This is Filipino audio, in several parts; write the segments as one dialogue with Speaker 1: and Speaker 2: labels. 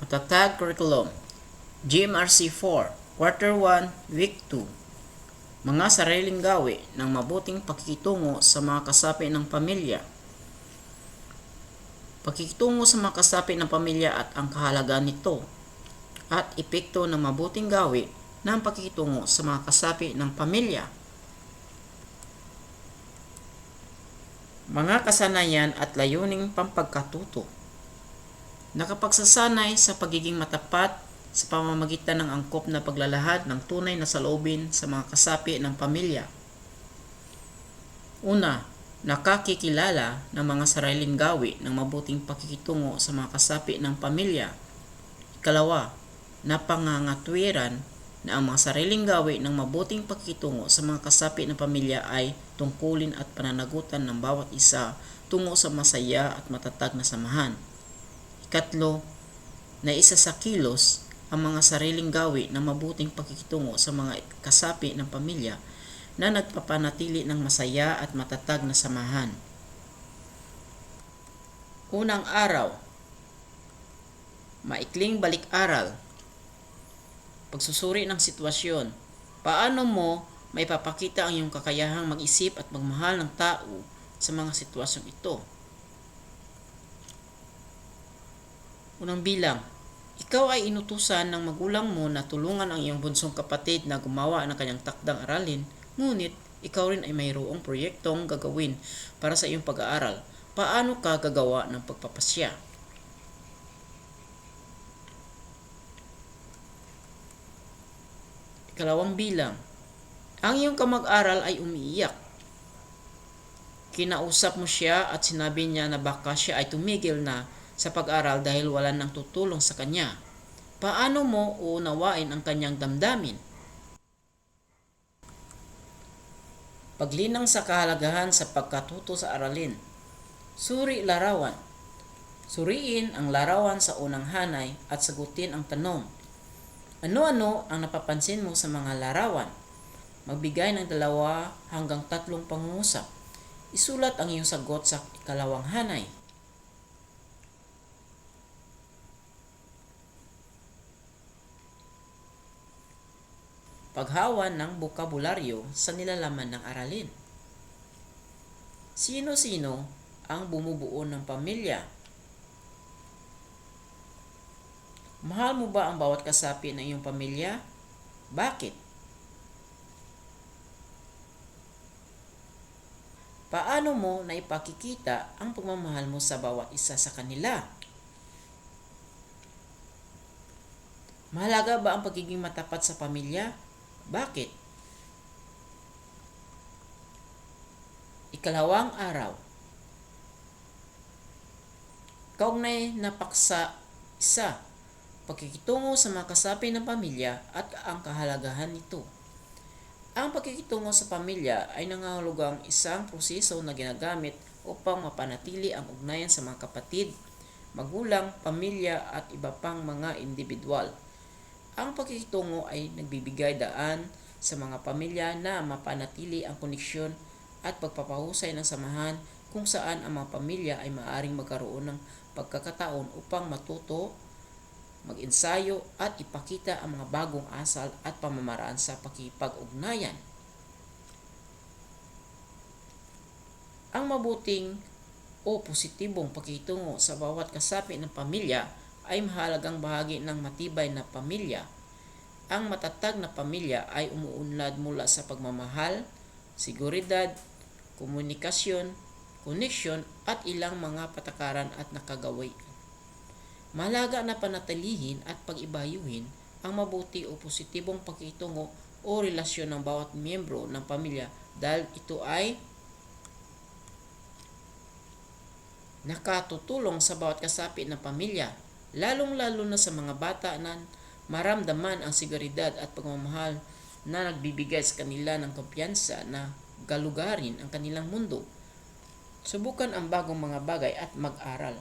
Speaker 1: Matatag Curriculum GMRC 4 Quarter 1 Week 2 Mga sariling gawi ng mabuting pakikitungo sa mga kasapi ng pamilya. Pakikitungo sa mga kasapi ng pamilya at ang kahalagaan nito at epekto ng mabuting gawi ng pakikitungo sa mga kasapi ng pamilya. Mga kasanayan at layuning pampagkatuto. Nakapagsasanay sa pagiging matapat sa pamamagitan ng angkop na paglalahad ng tunay na saloobin sa mga kasapi ng pamilya. Una, nakakikilala ng mga sariling gawi ng mabuting pakikitungo sa mga kasapi ng pamilya. Ikalawa, napangangatwiran na ang mga sariling gawi ng mabuting pakikitungo sa mga kasapi ng pamilya ay tungkulin at pananagutan ng bawat isa tungo sa masaya at matatag na samahan. Ikatlo, na isa sa kilos ang mga sariling gawi ng mabuting pakikitungo sa mga kasapi ng pamilya na nagpapanatili ng masaya at matatag na samahan. Unang araw, maikling balik-aral. Pagsusuri ng sitwasyon. Paano mo maipapakita ang iyong kakayahang mag-isip at magmahal ng tao sa mga sitwasyong ito? Unang bilang, ikaw ay inutusan ng magulang mo na tulungan ang iyong bunsong kapatid na gumawa ng kanyang takdang aralin, ngunit ikaw rin ay mayroong proyektong gagawin para sa iyong pag-aaral. Paano ka gagawa ng pagpapasya? Ikalawang bilang, ang iyong kamag-aral ay umiiyak. Kinausap mo siya at sinabi niya na baka siya ay tumigil na sa pag-aral dahil wala nang tutulong sa kanya. Paano mo uunawain ang kanyang damdamin? Paglinang sa kahalagahan sa pagkatuto sa aralin. Suri larawan. Suriin ang larawan sa unang hanay at sagutin ang tanong. Ano-ano ang napapansin mo sa mga larawan? Magbigay ng 2 hanggang 3 pangungusap. Isulat ang iyong sagot sa ikalawang hanay. Paghawan ng bokabularyo sa nilalaman ng aralin. Sino-sino ang bumubuo ng pamilya? Mahal mo ba ang bawat kasapi ng iyong pamilya? Bakit? Paano mo naipakikita ang pagmamahal mo sa bawat isa sa kanila? Mahalaga ba ang pagiging matapat sa pamilya? Bakit? Ikalawang araw. Kaugnay na paksa 1. Pakikitungo sa mga kasapi ng pamilya at ang kahalagahan nito. Ang pakikitungo sa pamilya ay nangangahulugang isang proseso na ginagamit upang mapanatili ang ugnayan sa mga kapatid, magulang, pamilya at iba pang mga individual. Ang pakikitungo ay nagbibigay daan sa mga pamilya na mapanatili ang koneksyon at pagpapahusay ng samahan kung saan ang mga pamilya ay maaaring magkaroon ng pagkakataon upang matuto, mag-ensayo at ipakita ang mga bagong asal at pamamaraan sa pakikipag-ugnayan. Ang mabuting o positibong pakikitungo sa bawat kasapi ng pamilya ay mahalagang bahagi ng matibay na pamilya. Ang matatag na pamilya ay umuunlad mula sa pagmamahal, seguridad, komunikasyon, koneksyon at ilang mga patakaran at nakagawian. Mahalaga na panatilihin at pag-ibayuhin ang mabuti o positibong pakikitungo o relasyon ng bawat miyembro ng pamilya dahil ito ay nakatutulong sa bawat kasapi ng pamilya, lalong-lalo na sa mga bata na maramdaman ang seguridad at pagmamahal na nagbibigay sa kanila ng kumpiyansa na galugarin ang kanilang mundo. Subukan ang bagong mga bagay at mag-aral.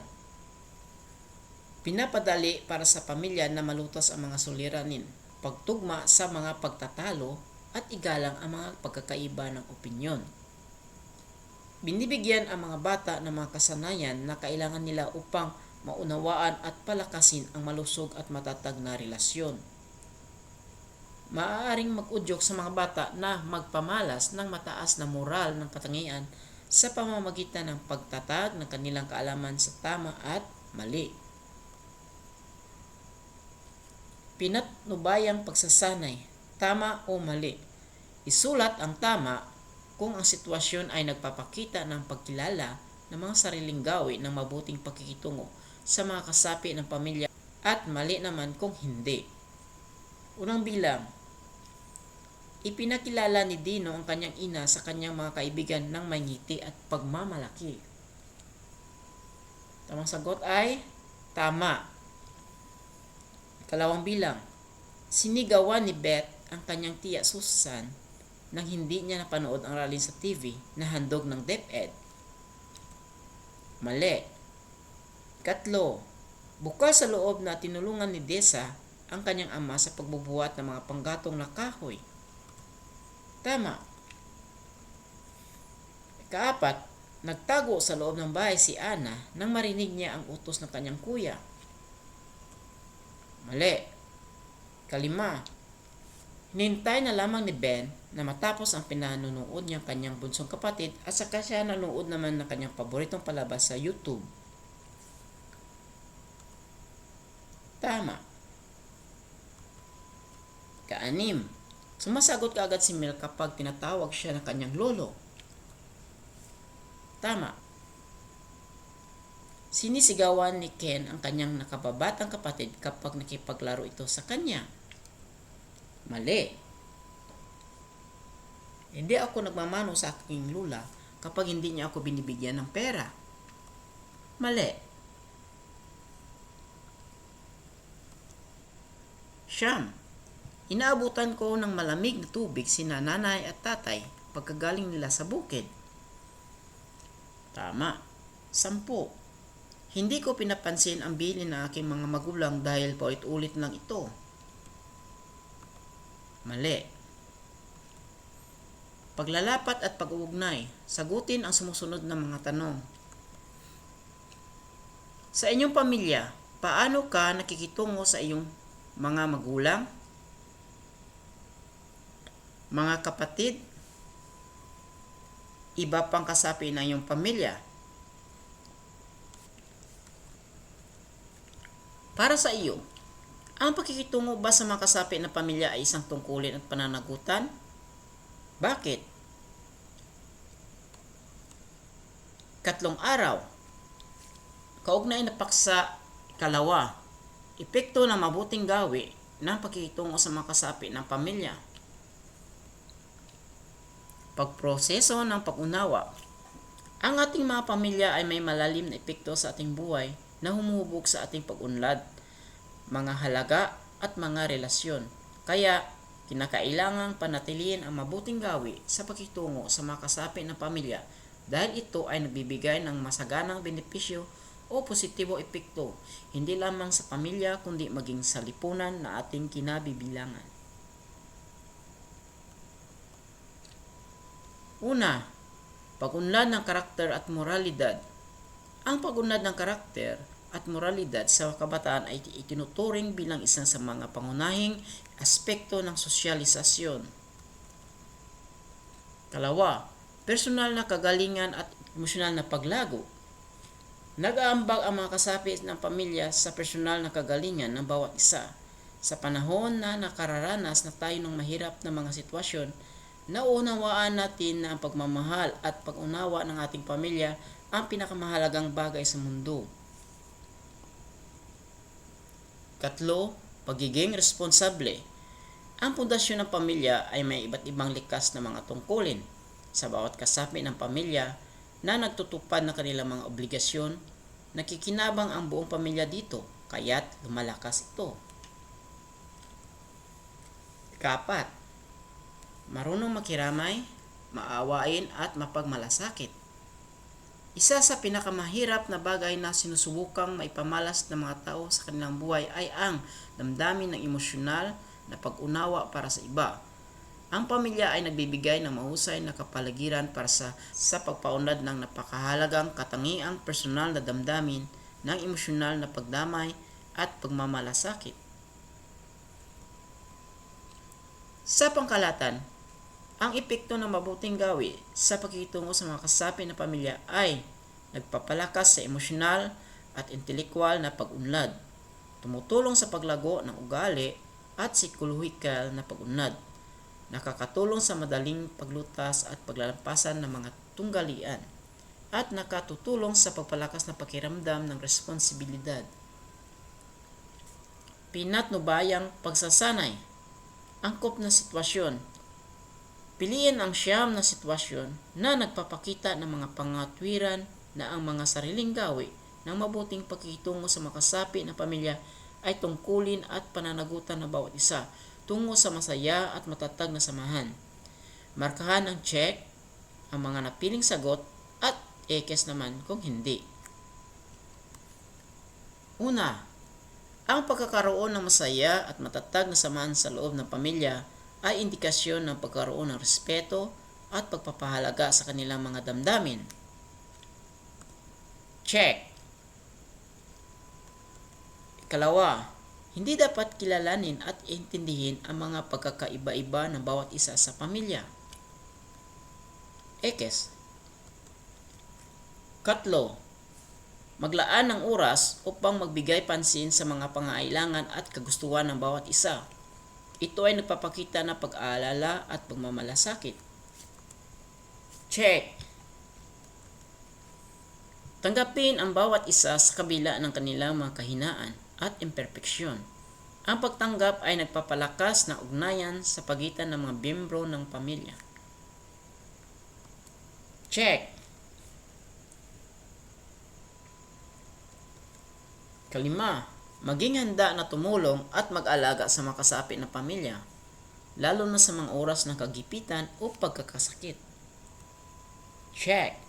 Speaker 1: Pinapadali para sa pamilya na malutas ang mga suliranin, pagtugma sa mga pagtatalo at igalang ang mga pagkakaiba ng opinyon. Binibigyan ang mga bata ng mga kasanayan na kailangan nila upang maunawaan at palakasin ang malusog at matatag na relasyon. Maaaring mag-udyok sa mga bata na magpamalas ng mataas na moral ng katangian sa pamamagitan ng pagtatag ng kanilang kaalaman sa tama at mali. Pinatnubayang pagsasanay, tama o mali. Isulat ang tama kung ang sitwasyon ay nagpapakita ng pagkilala ng mga sariling gawi ng mabuting pakikitungo sa mga kasapi ng pamilya at mali naman kung hindi. Unang bilang, ipinakilala ni Dino ang kanyang ina sa kanyang mga kaibigan ng may ngiti at pagmamalaki. Tamang sagot ay tama. Kalawang bilang, sinigawan ni Beth ang kanyang tiya Susan nang hindi niya napanood ang aralin sa TV na handog ng DepEd. Mali. Katlo, bukas sa loob na tinulungan ni Desa ang kanyang ama sa pagbubuhat ng mga panggatong na kahoy. Tama. Ikaapat, nagtago sa loob ng bahay si Ana nang marinig niya ang utos ng kanyang kuya. Mali. Kalima, hinintay na lamang ni Ben na matapos ang pinanunood niyang kanyang bunsong kapatid at saka siya nanood naman ng kanyang paboritong palabas sa YouTube. Tama. Kaanim, sumasagot kaagad si Mel kapag tinatawag siya ng kanyang lolo. Tama. Sinisigawan ni Ken ang kanyang nakababatang kapatid kapag nakipaglaro ito sa kanya. Mali. Hindi ako nagmamano sa aking lula kapag hindi niya ako binibigyan ng pera. Mali. Siyam, inaabutan ko ng malamig na tubig sina nanay at tatay pagkagaling nila sa bukid. Tama. 10, hindi ko pinapansin ang bilin ng aking mga magulang dahil paulit-ulit lang ito. Mali. Paglalapat at pag-uugnay, sagutin ang sumusunod na mga tanong. Sa inyong pamilya, paano ka nakikitungo sa iyong mga magulang, mga kapatid, iba pang kasapi ng iyong pamilya? Para sa iyo, ang pakikitungo ba sa mga kasapi ng pamilya ay isang tungkulin at pananagutan? Bakit? 3 araw. Kaugnay na paksa. Kalawa, epekto ng mabuting gawi ng pakikitungo sa mga kasapi ng pamilya. Pagproseso ng pag-unawa. Ang ating mga pamilya ay may malalim na epekto sa ating buhay na humuhubog sa ating pag-unlad, mga halaga at mga relasyon. Kaya, kinakailangang panatilihin ang mabuting gawi sa pakikitungo sa mga kasapi ng pamilya dahil ito ay nagbibigay ng masaganang benepisyo o positibo epekto, hindi lamang sa pamilya kundi maging sa lipunan na ating kinabibilangan. Una, pag-unlad ng karakter at moralidad. Ang pag-unlad ng karakter at moralidad sa kabataan ay itinuturing bilang isang sa mga pangunahing aspekto ng sosyalisasyon. Kalawa, personal na kagalingan at emosyonal na paglago. Nag-aambag ang mga kasapi ng pamilya sa personal na kagalingan ng bawat isa. Sa panahon na nakararanas na tayo ng mahirap na mga sitwasyon, naunawaan natin na ang pagmamahal at pag-unawa ng ating pamilya ang pinakamahalagang bagay sa mundo. 3, pagiging responsable. Ang pundasyon ng pamilya ay may iba't ibang likas na mga tungkulin sa bawat kasapi ng pamilya na nagtutupad ng kanilang mga obligasyon. Nakikinabang ang buong pamilya dito, kaya't lumalakas ito. 4, marunong makiramay, maawain at mapagmalasakit. Isa sa pinakamahirap na bagay na sinusubukang maipamalas ng mga tao sa kanilang buhay ay ang damdamin ng emosyonal na pag-unawa para sa iba. Ang pamilya ay nagbibigay ng mahusay na kapaligiran para sa pagpaunlad ng napakahalagang katangiang personal na damdamin ng emosyonal na pagdamay at pagmamalasakit. Sa pangkalatan, ang epekto ng mabuting gawi sa pakikitungo sa mga kasapi na pamilya ay nagpapalakas sa emosyonal at intelekwal na pag-unlad, tumutulong sa paglago ng ugali at psikolohikal na pag-unlad, nakakatulong sa madaling paglutas at paglalampasan ng mga tunggalian, at nakatutulong sa pagpalakas ng pakiramdam ng responsibilidad. Pinatnubayang pagsasanay. Angkop na sitwasyon. Piliin ang siyam na sitwasyon na nagpapakita ng mga pangatwiran na ang mga sariling gawi ng mabuting pakikitungo sa makasapi na pamilya ay tungkulin at pananagutan ng bawat isa tungo sa masaya at matatag na samahan. Markahan ng check ang mga napiling sagot at X naman kung hindi. Una, ang pagkakaroon ng masaya at matatag na samahan sa loob ng pamilya ay indikasyon ng pagkaroon ng respeto at pagpapahalaga sa kanilang mga damdamin. Check. Ikalawa, hindi dapat kilalanin at intindihin ang mga pagkakaiba-iba ng bawat isa sa pamilya. X. Katlo, maglaan ng oras upang magbigay pansin sa mga pangailangan at kagustuhan ng bawat isa. Ito ay nagpapakita ng pag-aalala at pagmamalasakit. Check. Tanggapin ang bawat isa sa kabila ng kanilang mga kahinaan at imperfeksyon. Ang pagtanggap ay nagpapalakas ng ugnayan sa pagitan ng mga miyembro ng pamilya. Check. Kalima, maging handa na tumulong at mag-alaga sa mga kasapi ng pamilya, lalo na sa mga oras ng kagipitan o pagkakasakit. Check.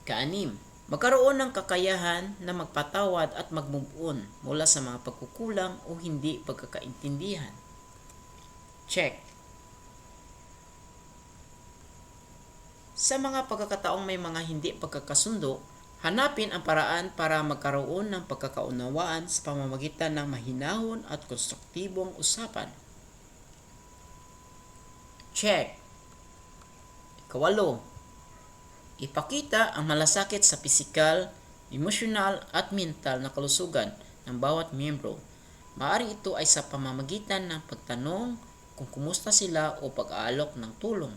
Speaker 1: Kaanim, magkaroon ng kakayahan na magpatawad at mag-move on mula sa mga pagkukulang o hindi pagkakaintindihan. Check. Sa mga pagkakataong may mga hindi pagkakasundo, hanapin ang paraan para magkaroon ng pagkakaunawaan sa pamamagitan ng mahinahon at konstruktibong usapan. Check. Ikawalo, ipakita ang malasakit sa pisikal, emosyonal at mental na kalusugan ng bawat miyembro. Maaaring ito ay sa pamamagitan ng pagtanong kung kumusta sila o pag-aalok ng tulong.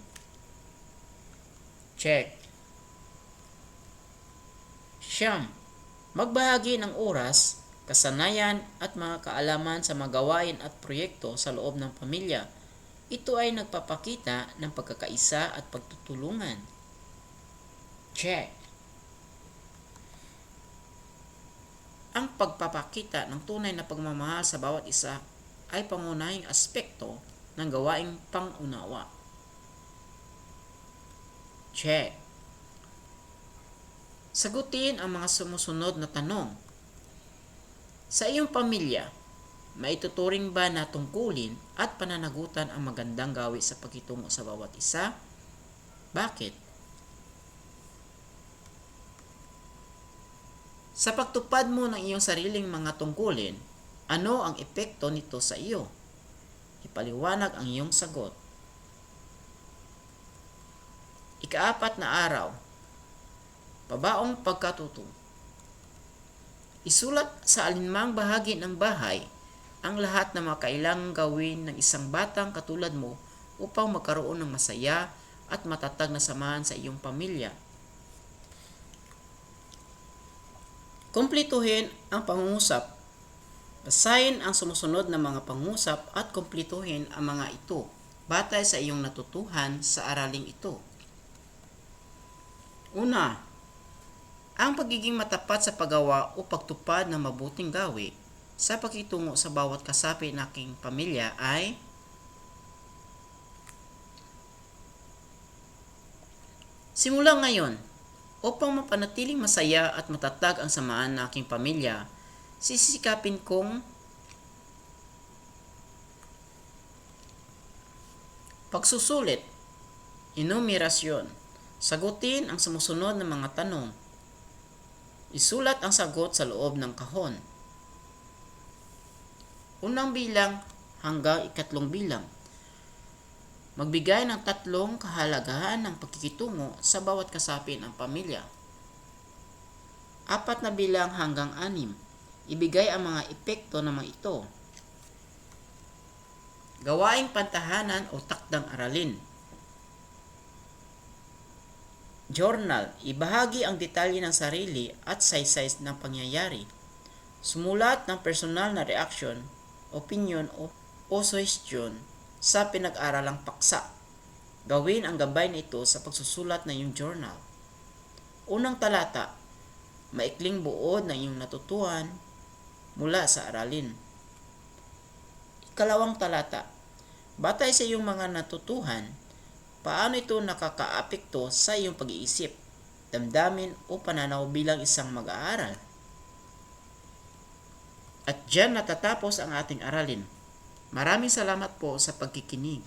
Speaker 1: Check. Siyam, magbahagi ng oras, kasanayan at mga kaalaman sa mga gawain at proyekto sa loob ng pamilya. Ito ay nagpapakita ng pagkakaisa at pagtutulungan. Check. Ang pagpapakita ng tunay na pagmamahal sa bawat isa ay pangunahing aspekto ng gawaing pang-unawa. Check. Sagutin ang mga sumusunod na tanong. Sa iyong pamilya, maituturing ba na tungkulin at pananagutan ang magandang gawi sa pakitungo sa bawat isa? Bakit? Sa pagtupad mo ng iyong sariling mga tungkulin, ano ang epekto nito sa iyo? Ipaliwanag ang iyong sagot. Ika-4 na araw. Pabaong pagkatuto. Isulat sa alinmang bahagi ng bahay ang lahat ng mga kailangang gawin ng isang batang katulad mo upang magkaroon ng masaya at matatag na samahan sa iyong pamilya. Kumplituhin ang pangungusap. Basahin ang sumusunod na mga pangungusap at kumplituhin ang mga ito batay sa iyong natutuhan sa araling ito. Una, ang pagiging matapat sa paggawa o pagtupad ng mabuting gawi sa pakitungo sa bawat kasapi ng aking pamilya ay simula ngayon, upang mapanatiling masaya at matatag ang samahan ng aking pamilya, sisikapin kong pagsusulit, enumerasyon, sagutin ang sumusunod na mga tanong, Isulat ang sagot sa loob ng kahon. Unang bilang hanggang ikatlong bilang. Magbigay ng tatlong kahalagahan ng pagkikitungo sa bawat kasapi ng pamilya. 4 na bilang hanggang 6. Ibigay ang mga epekto ng mga ito. Gawaing pantahanan o takdang aralin. Journal. Ibahagi ang detalye ng sarili at saysay ng pangyayari. Sumulat ng personal na reaksyon, opinion o suggestion sa pinag-aralang paksa. Gawin ang gabay na ito sa pagsusulat ng iyong journal. Unang talata, maikling buod ng iyong natutuhan mula sa aralin. Ikalawang talata, batay sa iyong mga natutuhan, paano ito nakakaapekto sa iyong pag-iisip, damdamin o pananaw bilang isang mag-aaral? At diyan natatapos ang ating aralin. Maraming salamat po sa pagkikinig.